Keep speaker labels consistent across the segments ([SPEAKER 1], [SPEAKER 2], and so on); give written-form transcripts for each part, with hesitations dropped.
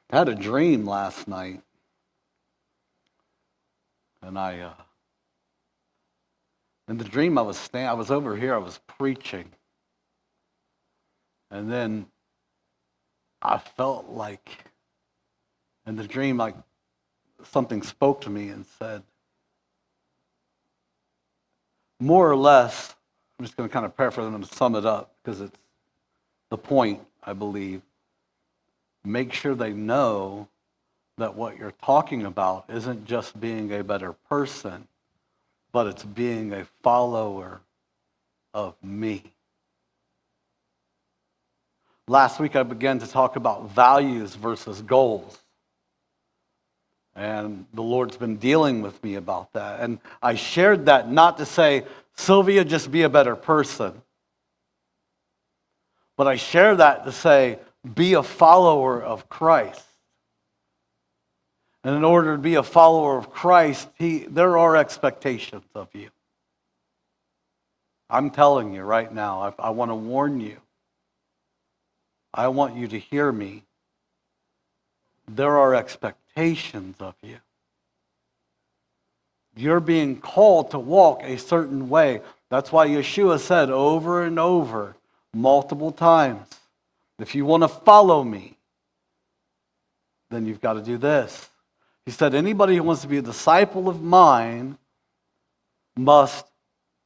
[SPEAKER 1] I had a dream last night, and in the dream I was over here, I was preaching, and then I felt like, in the dream, like something spoke to me and said, more or less, I'm just going to kind of paraphrase and sum it up because it's the point, I believe. Make sure they know that what you're talking about isn't just being a better person, but it's being a follower of me. Last week I began to talk about values versus goals. And the Lord's been dealing with me about that. And I shared that not to say, Sylvia, just be a better person. But I share that to say, be a follower of Christ. And in order to be a follower of Christ, there are expectations of you. I'm telling you right now, I want to warn you. I want you to hear me. There are expectations of you. You're being called to walk a certain way. That's why Yeshua said over and over, multiple times, if you want to follow me, then you've got to do this. He said, anybody who wants to be a disciple of mine must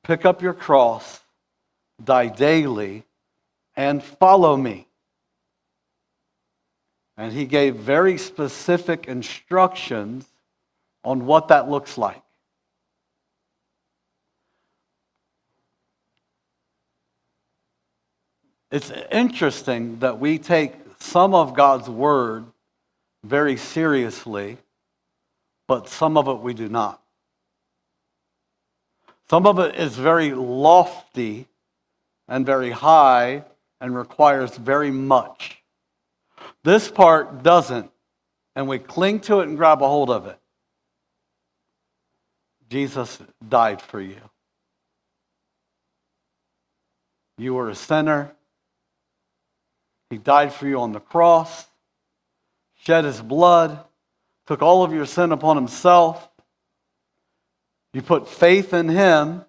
[SPEAKER 1] pick up your cross, die daily, and follow me. And he gave very specific instructions on what that looks like. It's interesting that we take some of God's word very seriously, but some of it we do not. Some of it is very lofty and very high and requires very much. This part doesn't, and we cling to it and grab a hold of it. Jesus died for you. You were a sinner. He died for you on the cross, shed his blood, took all of your sin upon himself. You put faith in him,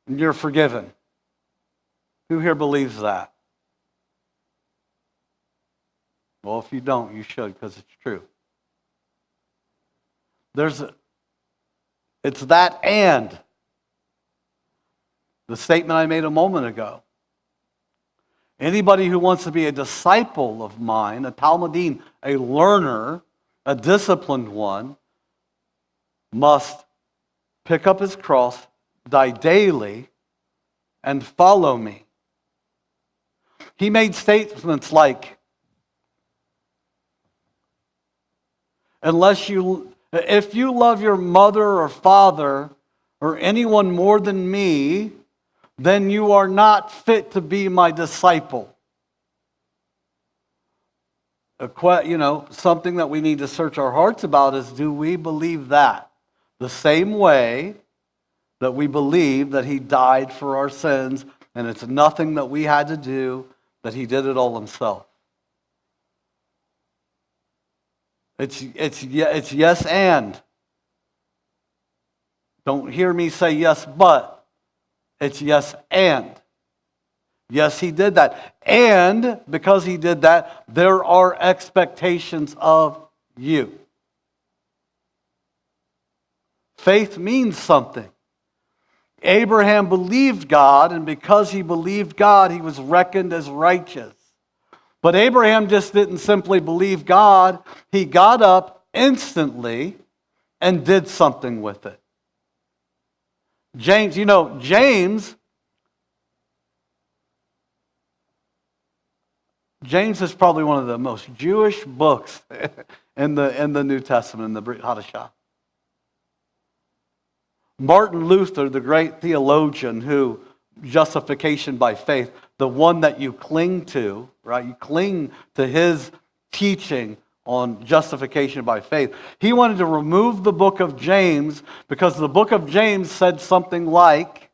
[SPEAKER 1] and you're forgiven. Who here believes that? Well, if you don't, you should, because it's true. It's that and. The statement I made a moment ago. Anybody who wants to be a disciple of mine, a Talmudim, a learner, a disciplined one, must pick up his cross, die daily, and follow me. He made statements like, if you love your mother or father or anyone more than me, then you are not fit to be my disciple. Something that we need to search our hearts about is, do we believe that? The same way that we believe that he died for our sins and it's nothing that we had to do, that he did it all himself. It's yes and. Don't hear me say yes but. It's yes and. Yes, he did that. And because he did that, there are expectations of you. Faith means something. Abraham believed God, and because he believed God, he was reckoned as righteous. But Abraham just didn't simply believe God. He got up instantly and did something with it. James is probably one of the most Jewish books in the New Testament, in the Brit Hadashah. Martin Luther, the great theologian who, justification by faith, the one that you cling to, right? You cling to his teaching on justification by faith. He wanted to remove the book of James because the book of James said something like,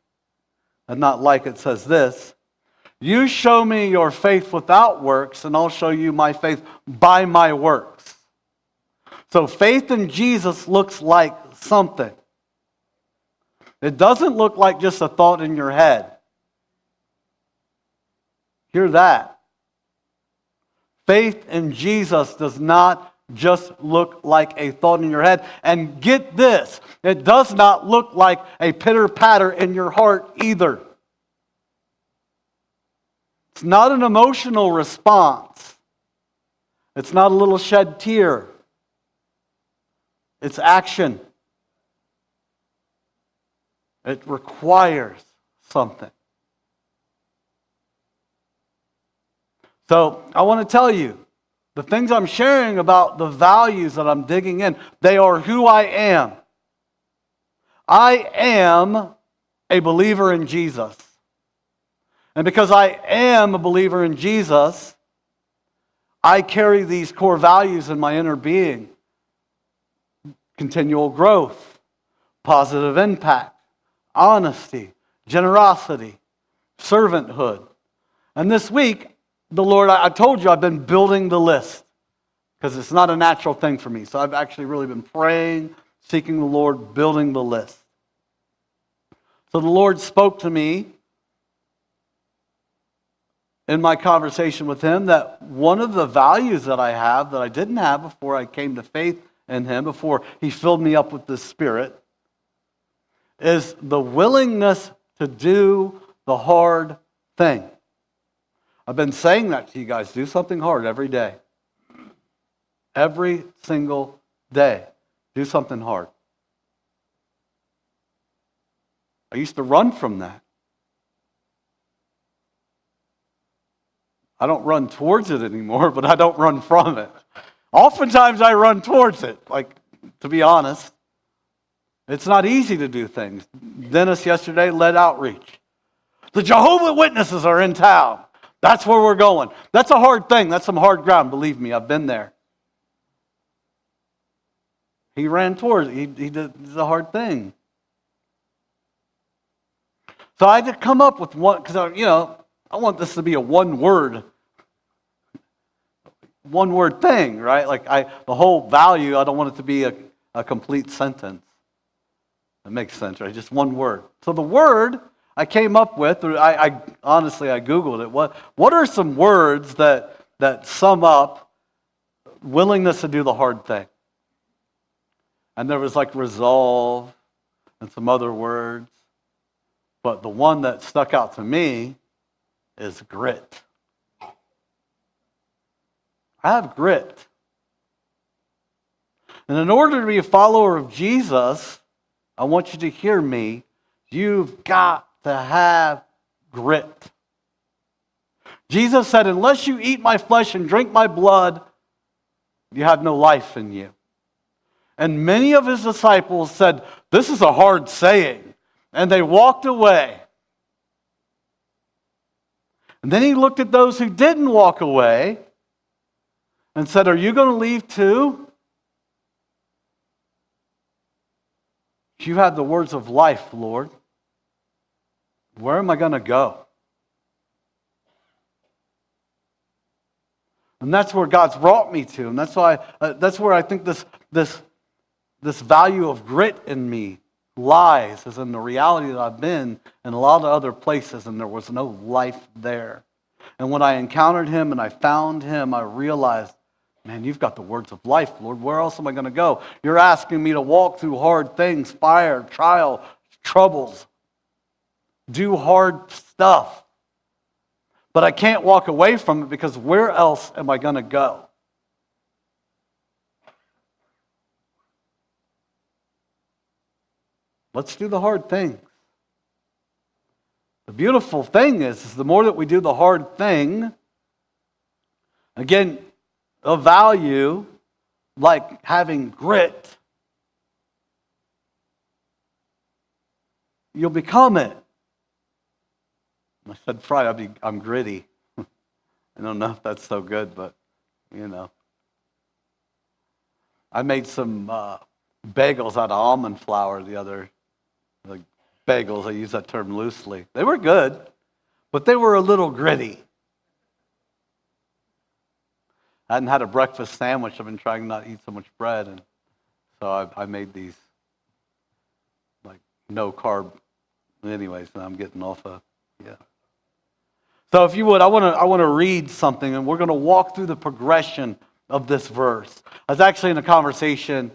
[SPEAKER 1] and not like, it says this, You show me your faith without works, and I'll show you my faith by my works. So faith in Jesus looks like something. It doesn't look like just a thought in your head. Hear that. Faith in Jesus does not just look like a thought in your head. And get this, it does not look like a pitter-patter in your heart either. It's not an emotional response. It's not a little shed tear. It's action. It requires something. So I want to tell you, the things I'm sharing about the values that I'm digging in, they are who I am. I am a believer in Jesus. And because I am a believer in Jesus, I carry these core values in my inner being. Continual growth, positive impact, honesty, generosity, servanthood. And this week, the Lord, I told you I've been building the list because it's not a natural thing for me. So I've actually really been praying, seeking the Lord, building the list. So the Lord spoke to me in my conversation with Him that one of the values that I have that I didn't have before I came to faith in Him, before He filled me up with the Spirit, is the willingness to do the hard thing. I've been saying that to you guys. Do something hard every day. Every single day. Do something hard. I used to run from that. I don't run towards it anymore, but I don't run from it. Oftentimes I run towards it, like, to be honest. It's not easy to do things. Dennis yesterday led outreach. The Jehovah's Witnesses are in town. That's where we're going. That's a hard thing. That's some hard ground. Believe me, I've been there. He ran towards it. He did the hard thing. So I had to come up with one, because I want this to be a one-word thing, right? Like the whole value, I don't want it to be a complete sentence. That makes sense, right? Just one word. So the word I came up with, I honestly Googled it. What are some words that sum up willingness to do the hard thing? And there was like resolve and some other words. But the one that stuck out to me is grit. I have grit. And in order to be a follower of Jesus, I want you to hear me. You've got to have grit. Jesus said, unless you eat my flesh and drink my blood, you have no life in you. And many of his disciples said, this is a hard saying. And they walked away. And then he looked at those who didn't walk away and said, are you going to leave too? You have the words of life, Lord. Where am I going to go? And that's where God's brought me to. And that's why that's where I think this value of grit in me lies, is in the reality that I've been in a lot of other places and there was no life there. And when I encountered him and I found him, I realized, man, you've got the words of life, Lord. Where else am I going to go? You're asking me to walk through hard things, fire, trial, troubles, do hard stuff. But I can't walk away from it because where else am I going to go? Let's do the hard things. The beautiful thing is the more that we do the hard thing, again, a value like having grit, you'll become it. I said Friday, I'm gritty. I don't know if that's so good, but I made some bagels out of almond flour the other, like bagels, I use that term loosely. They were good, but they were a little gritty. I hadn't had a breakfast sandwich. I've been trying not to eat so much bread, and so I made these like no carb. Anyways, and I'm getting off of So if you would, I want to read something, and we're going to walk through the progression of this verse. I was actually in a conversation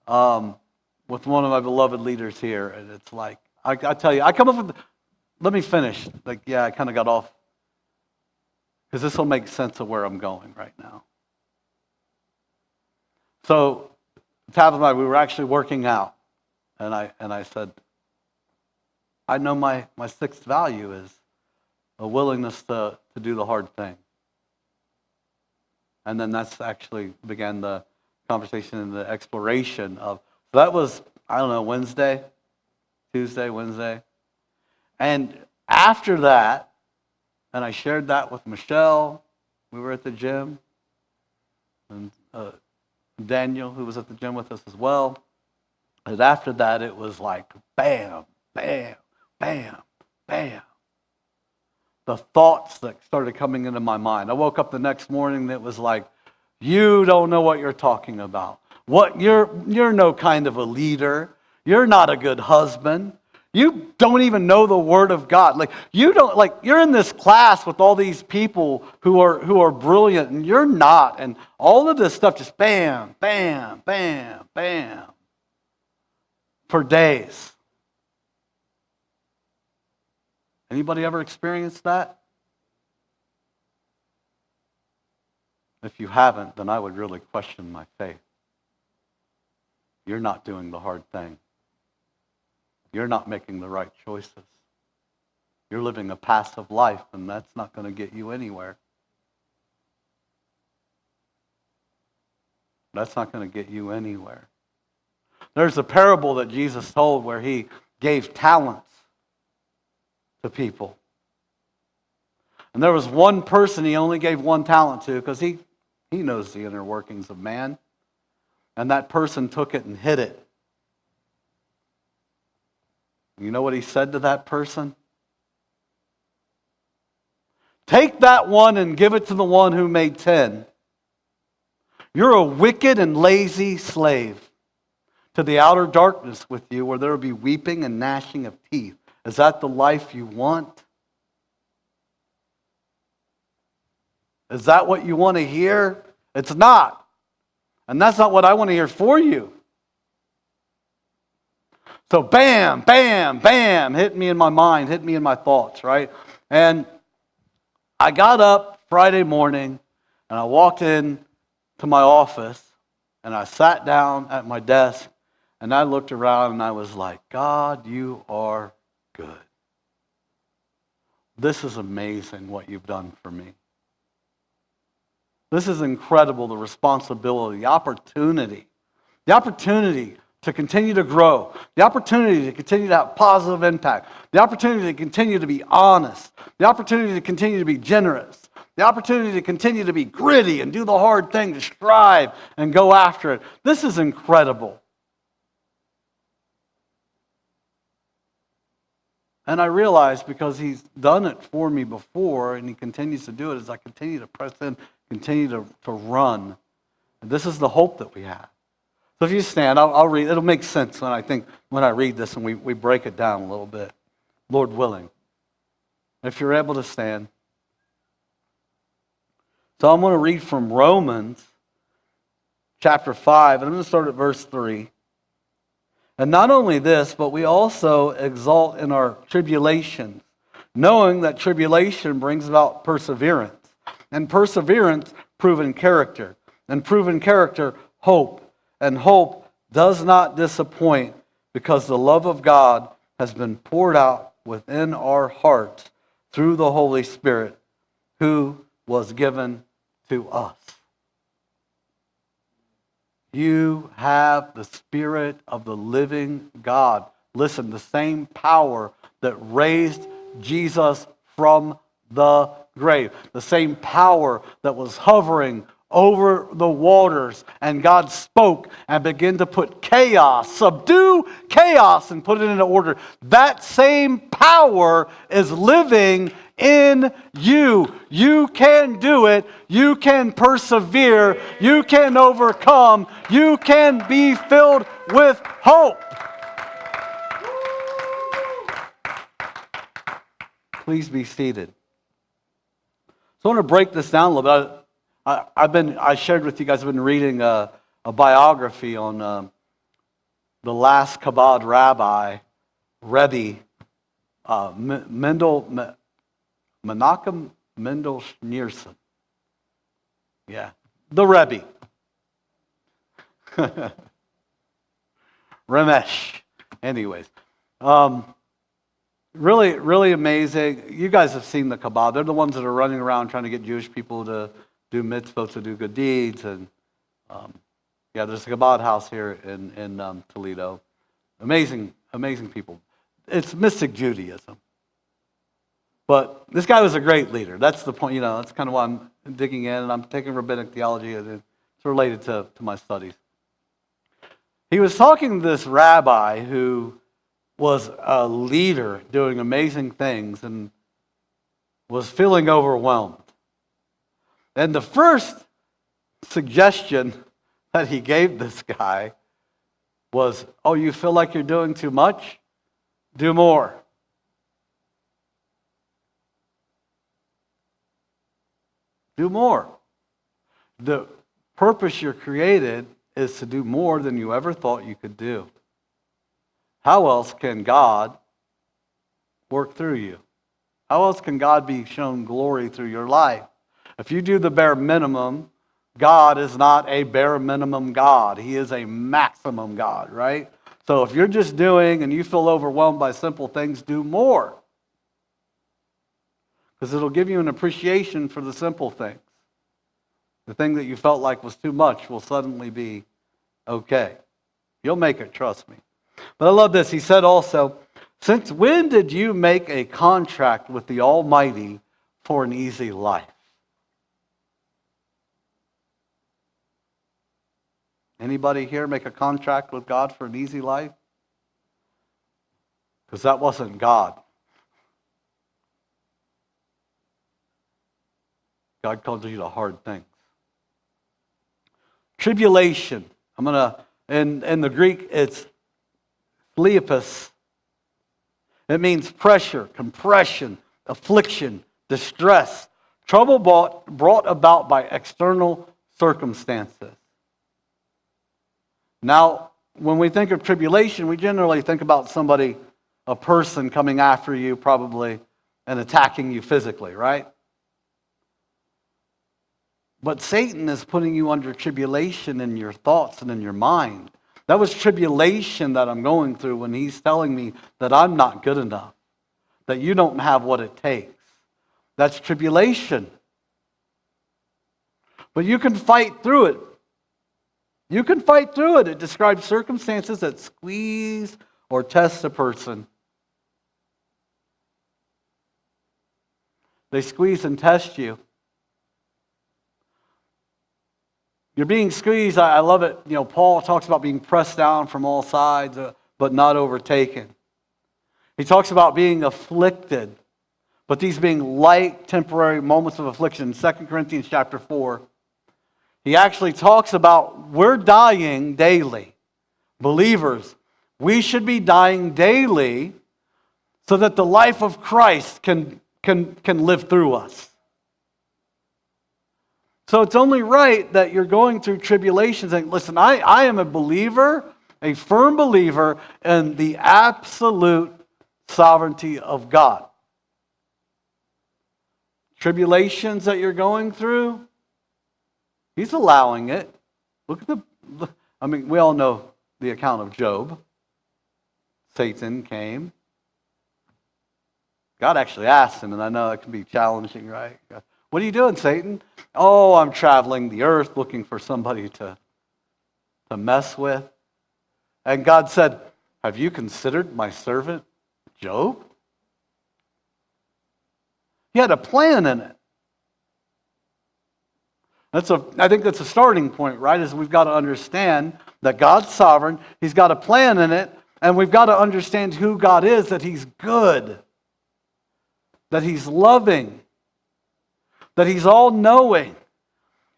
[SPEAKER 1] with one of my beloved leaders here, and it's like I tell you, I come up with. Let me finish. I kind of got off because this will make sense of where I'm going right now. So, Tab and I, we were actually working out, and I said, I know my sixth value is a willingness to do the hard thing. And then that's actually began the conversation and the exploration of, so that was, I don't know, Tuesday, Wednesday. And after that, and I shared that with Michelle, we were at the gym, and Daniel, who was at the gym with us as well. And after that, it was like bam, bam, bam, bam. The thoughts that started coming into my mind. I woke up the next morning and it was like, you don't know what you're talking about. You're no kind of a leader. You're not a good husband. You don't even know the Word of God. You're in this class with all these people who are brilliant, and you're not. And all of this stuff just bam, bam, bam, bam. For days. Anybody ever experienced that? If you haven't, then I would really question my faith. You're not doing the hard thing. You're not making the right choices. You're living a passive life, and that's not going to get you anywhere. That's not going to get you anywhere. There's a parable that Jesus told where he gave talents to people. And there was one person he only gave one talent to because he knows the inner workings of man. And that person took it and hid it. You know what he said to that person? Take that one and give it to the one who made 10. You're a wicked and lazy slave to the outer darkness with you, where there will be weeping and gnashing of teeth. Is that the life you want? Is that what you want to hear? It's not. And that's not what I want to hear for you. So bam, bam, bam, hit me in my mind, hit me in my thoughts, right? And I got up Friday morning, and I walked in to my office, and I sat down at my desk, and I looked around, and I was like, God, you are good. This is amazing what you've done for me. This is incredible, the responsibility, the opportunity to continue to grow, the opportunity to continue to have positive impact, the opportunity to continue to be honest, the opportunity to continue to be generous, the opportunity to continue to be gritty and do the hard thing, to strive and go after it. This is incredible. And I realize because he's done it for me before and he continues to do it as I continue to press in, continue to run. And this is the hope that we have. So if you stand, I'll read. It'll make sense when I read this and we break it down a little bit, Lord willing. If you're able to stand. So I'm going to read from Romans chapter 5, and I'm going to start at verse 3. And not only this, but we also exult in our tribulations, knowing that tribulation brings about perseverance, and perseverance, proven character, and proven character, hope. And hope does not disappoint, because the love of God has been poured out within our hearts through the Holy Spirit, who was given to us. You have the Spirit of the living God. Listen, the same power that raised Jesus from the grave, the same power that was hovering over the waters, and God spoke and began to put chaos, subdue chaos and put it into order. That same power is living in you. You can do it. You can persevere. You can overcome. You can be filled with hope. Please be seated. So I want to break this down a little bit. I shared with you guys, I've been reading a biography on the last Chabad rabbi, Rebbe Menachem Mendel Schneerson. Yeah, the Rebbe. Ramesh. Anyways. Really, really amazing. You guys have seen the Chabad. They're the ones that are running around trying to get Jewish people to do mitzvot, to do good deeds. And there's a Chabad house here in Toledo. Amazing, amazing people. It's mystic Judaism. But this guy was a great leader. That's the point. That's kind of why I'm digging in, and I'm taking rabbinic theology, and it's related to my studies. He was talking to this rabbi who was a leader doing amazing things and was feeling overwhelmed. And the first suggestion that he gave this guy was, oh, you feel like you're doing too much? Do more. Do more. The purpose you're created is to do more than you ever thought you could do. How else can God work through you? How else can God be shown glory through your life? If you do the bare minimum, God is not a bare minimum God. He is a maximum God, right? So if you're just doing and you feel overwhelmed by simple things, do more. Because it'll give you an appreciation for the simple things. The thing that you felt like was too much will suddenly be okay. You'll make it, trust me. But I love this. He said also, since when did you make a contract with the Almighty for an easy life? Anybody here make a contract with God for an easy life? Because that wasn't God. God called you to hard things. Tribulation. In the Greek, it's Philippus. It means pressure, compression, affliction, distress, trouble brought about by external circumstances. Now, when we think of tribulation, we generally think about somebody, a person coming after you probably and attacking you physically, right? But Satan is putting you under tribulation in your thoughts and in your mind. That was tribulation that I'm going through when he's telling me that I'm not good enough, that you don't have what it takes. That's tribulation. But you can fight through it. You can fight through it. It describes circumstances that squeeze or test a person. They squeeze and test you. You're being squeezed. I love it. Paul talks about being pressed down from all sides, but not overtaken. He talks about being afflicted, but these being light, temporary moments of affliction. 2 Corinthians chapter 4. He actually talks about we're dying daily. Believers, we should be dying daily so that the life of Christ can live through us. So it's only right that you're going through tribulations and listen, I am a believer, a firm believer in the absolute sovereignty of God. Tribulations that you're going through, He's allowing it. We all know the account of Job. Satan came. God actually asked him, and I know that can be challenging, right? What are you doing, Satan? Oh, I'm traveling the earth looking for somebody to mess with. And God said, have you considered my servant Job? He had a plan in it. I think that's a starting point, right? Is we've got to understand that God's sovereign. He's got a plan in it. And we've got to understand who God is, that He's good. that He's loving, that He's all-knowing,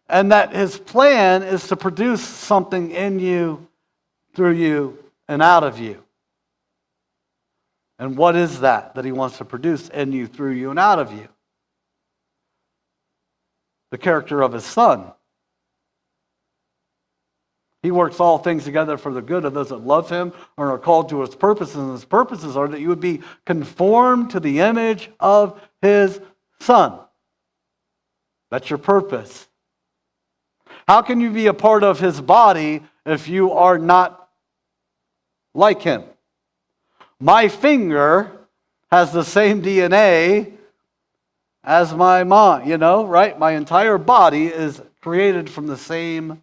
[SPEAKER 1] and that His plan is to produce something in you, through you, and out of you. And what is that He wants to produce in you, through you, and out of you? The character of His Son. He works all things together for the good of those that love Him and are called to His purposes. And His purposes are that you would be conformed to the image of His Son. That's your purpose. How can you be a part of His body if you are not like Him? My finger has the same DNA as my mind, right? My entire body is created from the same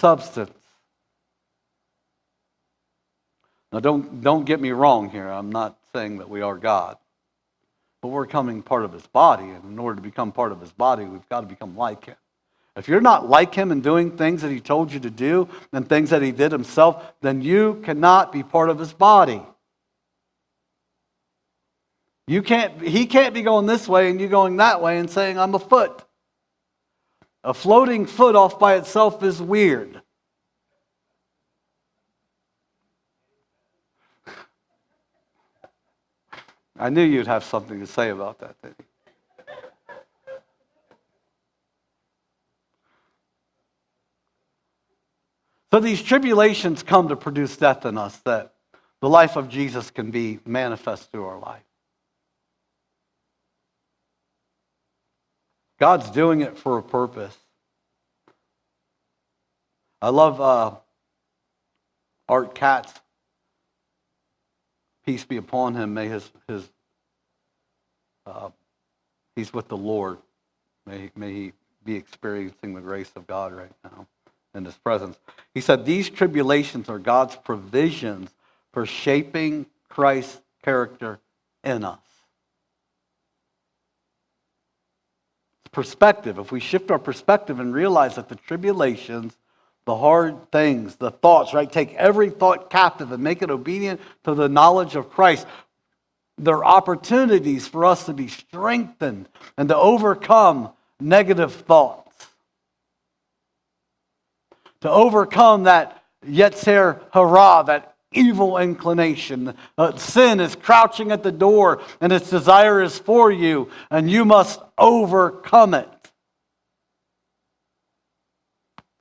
[SPEAKER 1] substance. Now, don't get me wrong here. I'm not saying that we are God. But we're becoming part of His body. And in order to become part of His body, we've got to become like Him. If you're not like Him and doing things that He told you to do and things that He did Himself, then you cannot be part of His body. He can't be going this way and you going that way and saying, I'm a foot. A floating foot off by itself is weird. I knew you'd have something to say about that, didn't you? So these tribulations come to produce death in us, that the life of Jesus can be manifest through our life. God's doing it for a purpose. I love Art Katz. Peace be upon him. May he's with the Lord. May he be experiencing the grace of God right now in His presence. He said, these tribulations are God's provisions for shaping Christ's character in us. Perspective. If we shift our perspective and realize that the tribulations, the hard things, the thoughts, right? Take every thought captive and make it obedient to the knowledge of Christ. There are opportunities for us to be strengthened and to overcome negative thoughts. To overcome that Yetzer hara, that evil inclination. Sin is crouching at the door and its desire is for you, and you must overcome it.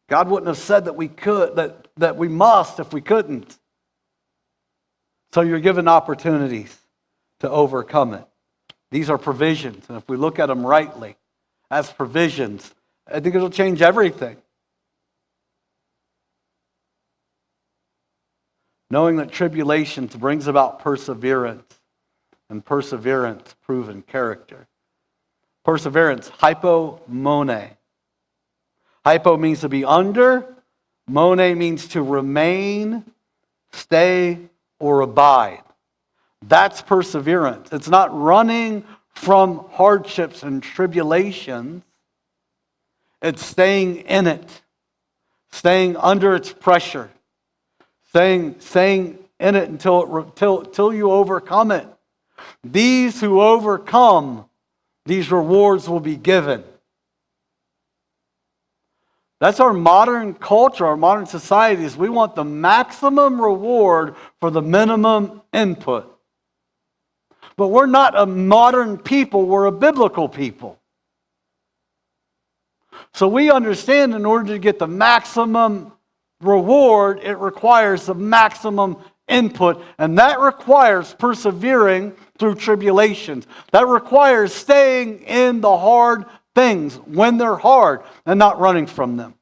[SPEAKER 1] God wouldn't have said that we could, that we must if we couldn't. So you're given opportunities to overcome it. These are provisions, and if we look at them rightly as provisions, I think it'll change everything. Knowing that tribulations brings about perseverance, and perseverance proven character. Perseverance, hypomone. Hypo means to be under. Mone means to remain, stay, or abide. That's perseverance. It's not running from hardships and tribulations. It's staying in it. Staying under its pressure. Staying in it until you overcome it. These who overcome, these rewards will be given. That's our modern culture, our modern society, is we want the maximum reward for the minimum input. But we're not a modern people, we're a biblical people. So we understand in order to get the maximum reward, it requires the maximum input, and that requires persevering through tribulations. That requires staying in the hard things when they're hard and not running from them.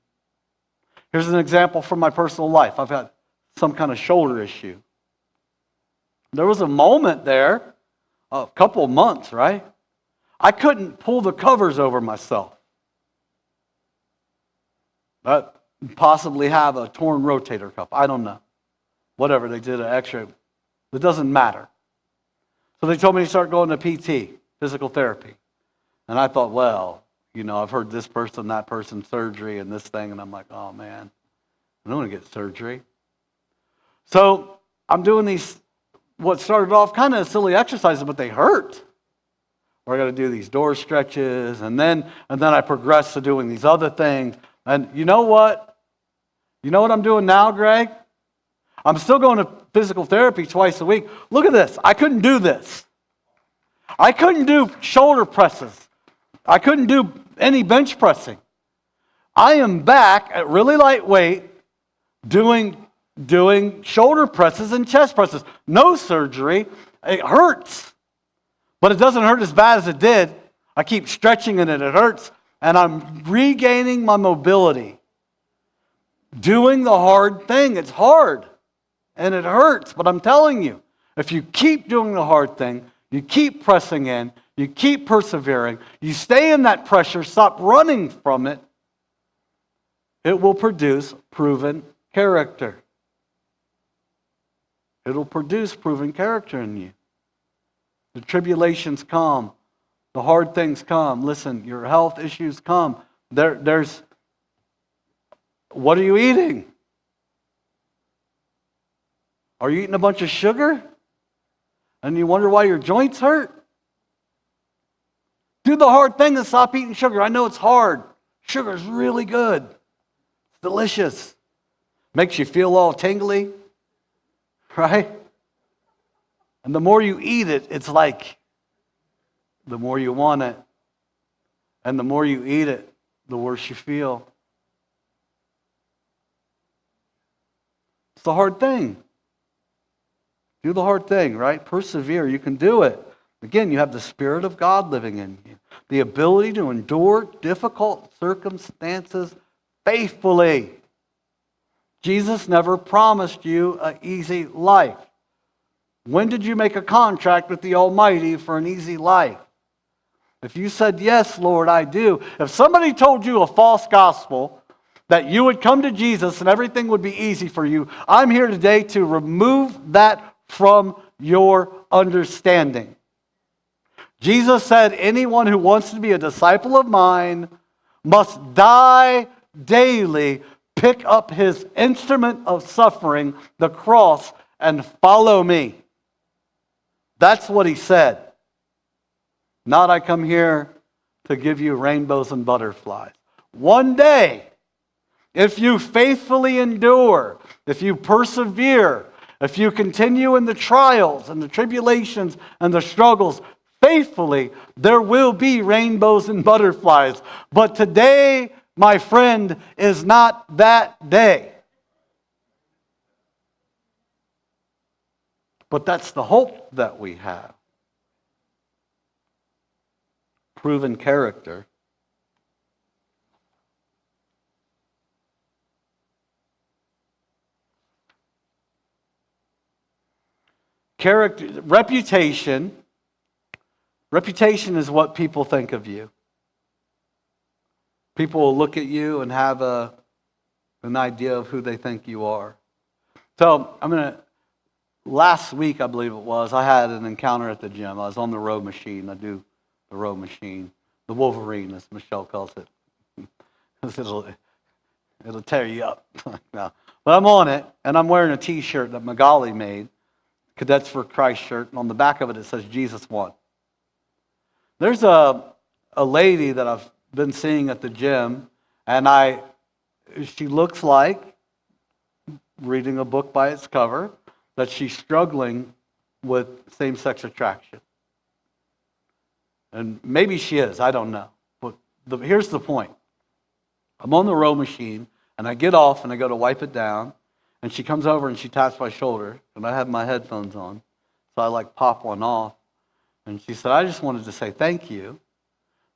[SPEAKER 1] Here's an example from my personal life. I've had some kind of shoulder issue. There was a moment there, a couple of months, right? I couldn't pull the covers over myself. But possibly have a torn rotator cuff. I don't know. Whatever, they did an x-ray. It doesn't matter. So they told me to start going to PT, physical therapy. And I thought, well, I've heard this person, that person, surgery, and this thing, and I'm like, oh man, I don't want to get surgery. So I'm doing these, what started off kind of silly exercises, but they hurt. or I got to do these door stretches, and then I progress to doing these other things. And you know what? You know what I'm doing now, Greg? I'm still going to physical therapy twice a week. Look at this. I couldn't do this. I couldn't do shoulder presses. I couldn't do any bench pressing. I am back at really lightweight doing shoulder presses and chest presses. No surgery. It hurts. But it doesn't hurt as bad as it did. I keep stretching and it hurts. And I'm regaining my mobility. Doing the hard thing. It's hard. And it hurts. But I'm telling you, if you keep doing the hard thing, you keep pressing in, you keep persevering, you stay in that pressure, stop running from it, it will produce proven character. It'll produce proven character in you. The tribulations come. The hard things come. Listen, your health issues come. There's, what are you eating? Are you eating a bunch of sugar? And you wonder why your joints hurt? Do the hard thing and stop eating sugar. I know it's hard. Sugar is really good. It's delicious. Makes you feel all tingly. Right? And the more you eat it, it's like the more you want it. And the more you eat it, the worse you feel. It's the hard thing. Do the hard thing, right? Persevere. You can do it. Again, you have the Spirit of God living in you. The ability to endure difficult circumstances faithfully. Jesus never promised you an easy life. When did you make a contract with the Almighty for an easy life? If you said, yes, Lord, I do. If somebody told you a false gospel, that you would come to Jesus and everything would be easy for you, I'm here today to remove that from your understanding. Jesus said, anyone who wants to be a disciple of mine must die daily, pick up his instrument of suffering, the cross, and follow me. That's what he said. Not I come here to give you rainbows and butterflies. One day, if you faithfully endure, if you persevere, if you continue in the trials and the tribulations and the struggles faithfully, there will be rainbows and butterflies. But today, my friend, is not that day. But that's the hope that we have. Proven character. Character, reputation is what people think of you. People will look at you and have an idea of who they think you are. So last week, I believe it was, I had an encounter at the gym. I was on the row machine. I do the row machine. The Wolverine, as Michelle calls it. Because it'll tear you up. No. But I'm on it, and I'm wearing a t-shirt that Magali made. Cadets for Christ shirt, and on the back of it says Jesus won. There's a lady that I've been seeing at the gym, and she looks like, reading a book by its cover, that she's struggling with same-sex attraction. And maybe she is, I don't know. But here's the point. I'm on the row machine, and I get off, and I go to wipe it down, and she comes over and she taps my shoulder, and I have my headphones on. So I pop one off. And she said, I just wanted to say thank you,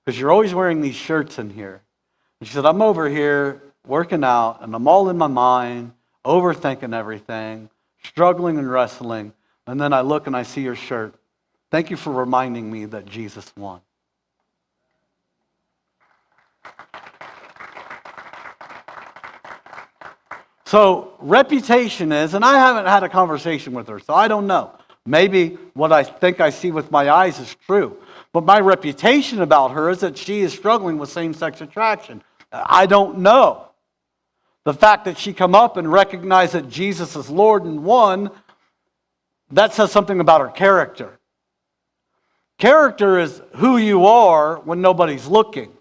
[SPEAKER 1] because you're always wearing these shirts in here. And she said, I'm over here working out, and I'm all in my mind, overthinking everything, struggling and wrestling. And then I look and I see your shirt. Thank you for reminding me that Jesus won. So reputation is, and I haven't had a conversation with her, so I don't know. Maybe what I think I see with my eyes is true. But my reputation about her is that she is struggling with same-sex attraction. I don't know. The fact that she come up and recognize that Jesus is Lord and won, that says something about her character. Character is who you are when nobody's looking.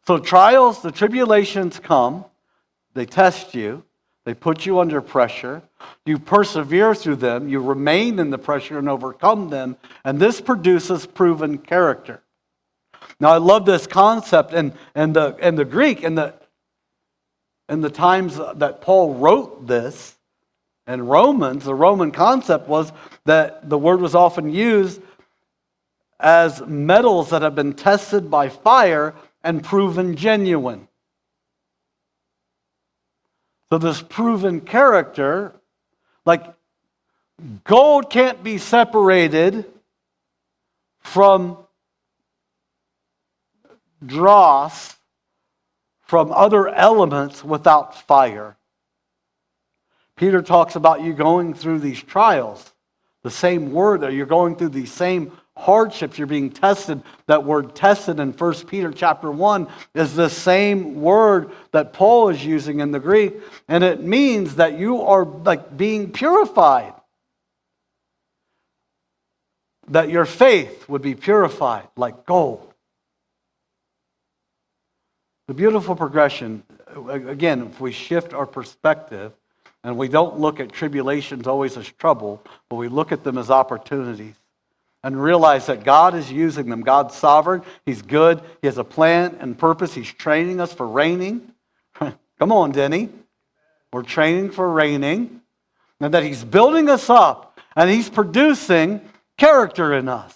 [SPEAKER 1] So trials, the tribulations come, they test you, they put you under pressure, you persevere through them, you remain in the pressure and overcome them, and this produces proven character. Now I love this concept in the Greek, in the times that Paul wrote this, in Romans, the Roman concept was that the word was often used as metals that have been tested by fire and proven genuine. So this proven character, like gold can't be separated from dross, from other elements without fire. Peter talks about you going through these trials. The same word that you're going through these same hardships, you're being tested. That word tested in 1 Peter chapter 1 is the same word that Paul is using in the Greek. And it means that you are like being purified. That your faith would be purified like gold. The beautiful progression, again, if we shift our perspective, and we don't look at tribulations always as trouble, but we look at them as opportunities. And realize that God is using them. God's sovereign. He's good. He has a plan and purpose. He's training us for reigning. Come on, Denny. We're training for reigning. And that He's building us up. And He's producing character in us.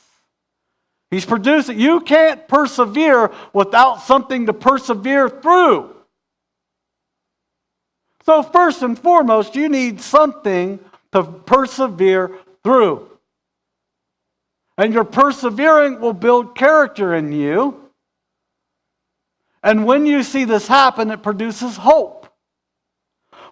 [SPEAKER 1] He's producing. You can't persevere without something to persevere through. So first and foremost, you need something to persevere through. And your persevering will build character in you. And when you see this happen, it produces hope.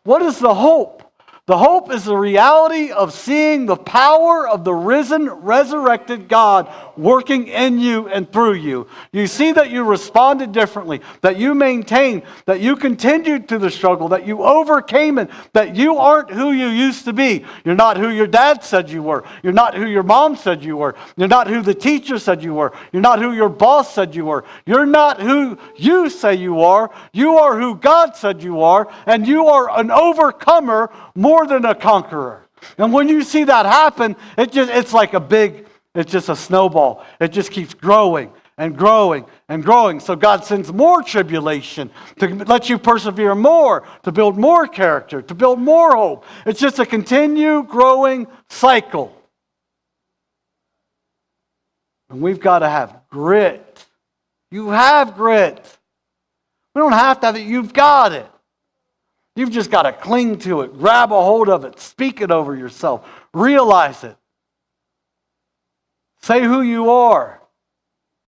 [SPEAKER 1] What is the hope? The hope is the reality of seeing the power of the risen, resurrected God working in you and through you. You see that you responded differently, that you maintained, that you continued through the struggle, that you overcame it, that you aren't who you used to be. You're not who your dad said you were. You're not who your mom said you were. You're not who the teacher said you were. You're not who your boss said you were. You're not who you say you are. You are who God said you are, and you are an overcomer more than a conqueror. And when you see that happen, it's like it's just a snowball. It just keeps growing and growing and growing. So God sends more tribulation to let you persevere more, to build more character, to build more hope. It's just a continued growing cycle. And we've got to have grit. You have grit. We don't have to have it. You've got it. You've just got to cling to it, grab a hold of it, speak it over yourself, realize it. Say who you are.